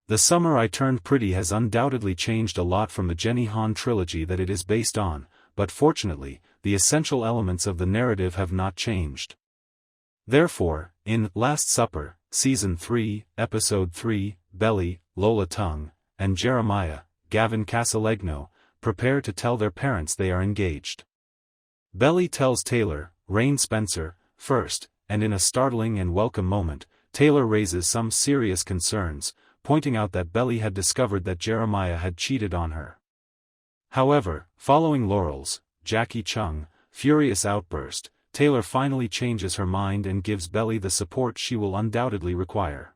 The Summer I Turned Pretty has undoubtedly changed a lot from the Jenny Han trilogy that it is based on, but fortunately, the essential elements of the narrative have not changed. Therefore, in Last Supper, Season 3, Episode 3, Belly, Lola Tung, and Jeremiah, Gavin Casalegno, prepare to tell their parents they are engaged. Belly tells Taylor, Rain Spencer, first, and in a startling and welcome moment, Taylor raises some serious concerns, pointing out that Belly had discovered that Jeremiah had cheated on her. However, following Laurel's, Chung, furious outburst, Taylor finally changes her mind and gives Belly the support she will undoubtedly require.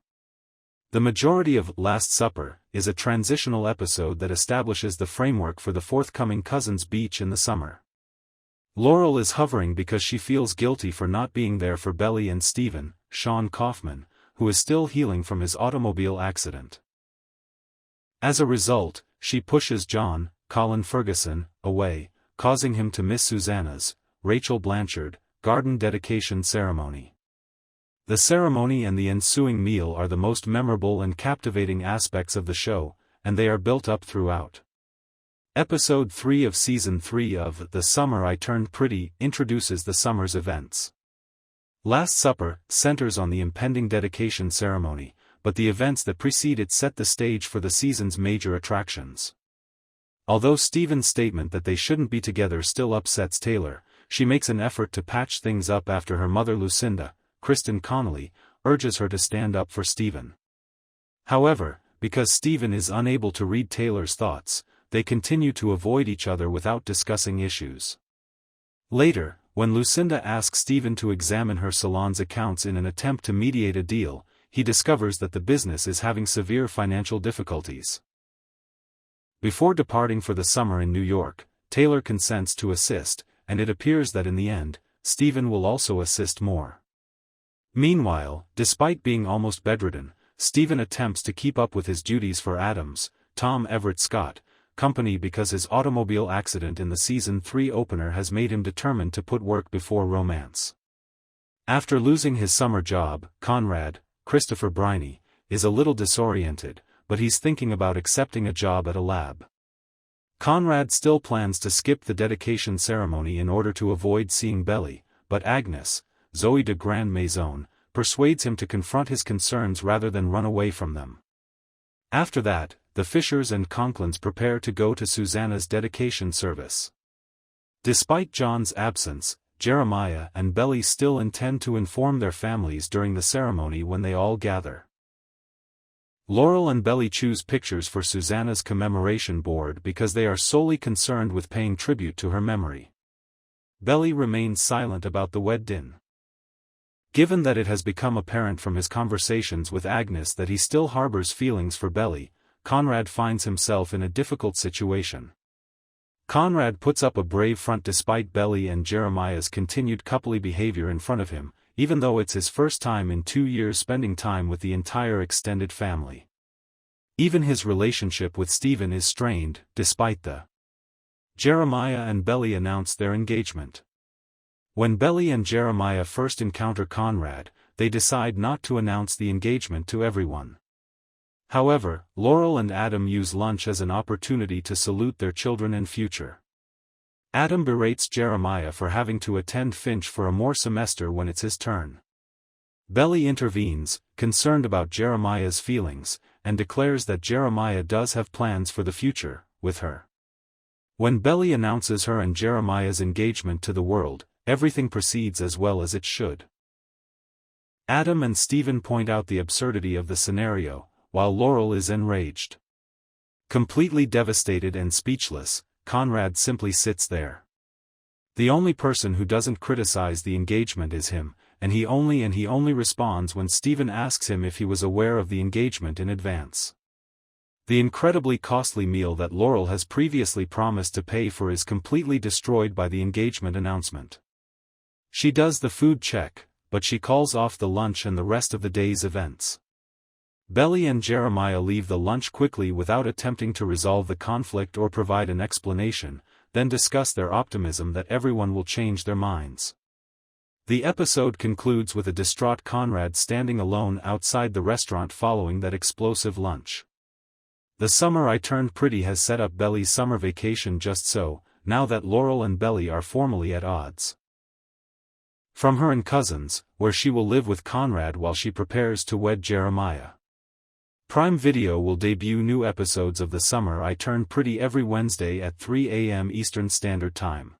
The majority of Last Supper is a transitional episode that establishes the framework for the forthcoming Cousins Beach in the summer. Laurel is hovering because she feels guilty for not being there for Belly and Stephen, Sean Kaufman, who is still healing from his automobile accident. As a result, she pushes John, Colin Ferguson, away, causing him to miss Susannah's, Rachel Blanchard, garden dedication ceremony. The ceremony and the ensuing meal are the most memorable and captivating aspects of the show, and they are built up throughout. Episode 3 of Season 3 of The Summer I Turned Pretty introduces the summer's events. Last Supper centers on the impending dedication ceremony, but the events that precede it set the stage for the season's major attractions. Although Stephen's statement that they shouldn't be together still upsets Taylor, she makes an effort to patch things up after her mother Lucinda, Kristen Connolly, urges her to stand up for Stephen. However, because Stephen is unable to read Taylor's thoughts, they continue to avoid each other without discussing issues. Later, when Lucinda asks Stephen to examine her salon's accounts in an attempt to mediate a deal, he discovers that the business is having severe financial difficulties. Before departing for the summer in New York, Taylor consents to assist, and it appears that in the end, Stephen will also assist more. Meanwhile, despite being almost bedridden, Stephen attempts to keep up with his duties for Adams, Tom Everett Scott, company because his automobile accident in the Season 3 opener has made him determined to put work before romance. After losing his summer job, Conrad, Christopher Briney, is a little disoriented, but he's thinking about accepting a job at a lab. Conrad still plans to skip the dedication ceremony in order to avoid seeing Belly, but Agnes, Zoe de Grand Maison, persuades him to confront his concerns rather than run away from them. After that, the Fishers and Conklins prepare to go to Susannah's dedication service. Despite John's absence, Jeremiah and Belly still intend to inform their families during the ceremony when they all gather. Laurel and Belly choose pictures for Susannah's commemoration board because they are solely concerned with paying tribute to her memory. Belly remains silent about the wedding. Given that it has become apparent from his conversations with Agnes that he still harbors feelings for Belly, Conrad finds himself in a difficult situation. Conrad puts up a brave front despite Belly and Jeremiah's continued coupley behavior in front of him, even though it's his first time in 2 years spending time with the entire extended family. Even his relationship with Stephen is strained, despite the Jeremiah and Belly announce their engagement. When Belly and Jeremiah first encounter Conrad, they decide not to announce the engagement to everyone. However, Laurel and Adam use lunch as an opportunity to salute their children and future. Adam berates Jeremiah for having to attend Finch for a more semester when it's his turn. Belly intervenes, concerned about Jeremiah's feelings, and declares that Jeremiah does have plans for the future, with her. When Belly announces her and Jeremiah's engagement to the world, everything proceeds as well as it should. Adam and Stephen point out the absurdity of the scenario, while Laurel is enraged. Completely devastated and speechless, Conrad simply sits there. The only person who doesn't criticize the engagement is him, and he only responds when Stephen asks him if he was aware of the engagement in advance. The incredibly costly meal that Laurel has previously promised to pay for is completely destroyed by the engagement announcement. She does the food check, but she calls off the lunch and the rest of the day's events. Belly and Jeremiah leave the lunch quickly without attempting to resolve the conflict or provide an explanation, then discuss their optimism that everyone will change their minds. The episode concludes with a distraught Conrad standing alone outside the restaurant following that explosive lunch. The Summer I Turned Pretty has set up Belly's summer vacation just so, now that Laurel and Belly are formally at odds from her and cousins, where she will live with Conrad while she prepares to wed Jeremiah. Prime Video will debut new episodes of The Summer I Turned Pretty every Wednesday at 3 a.m. Eastern Standard Time.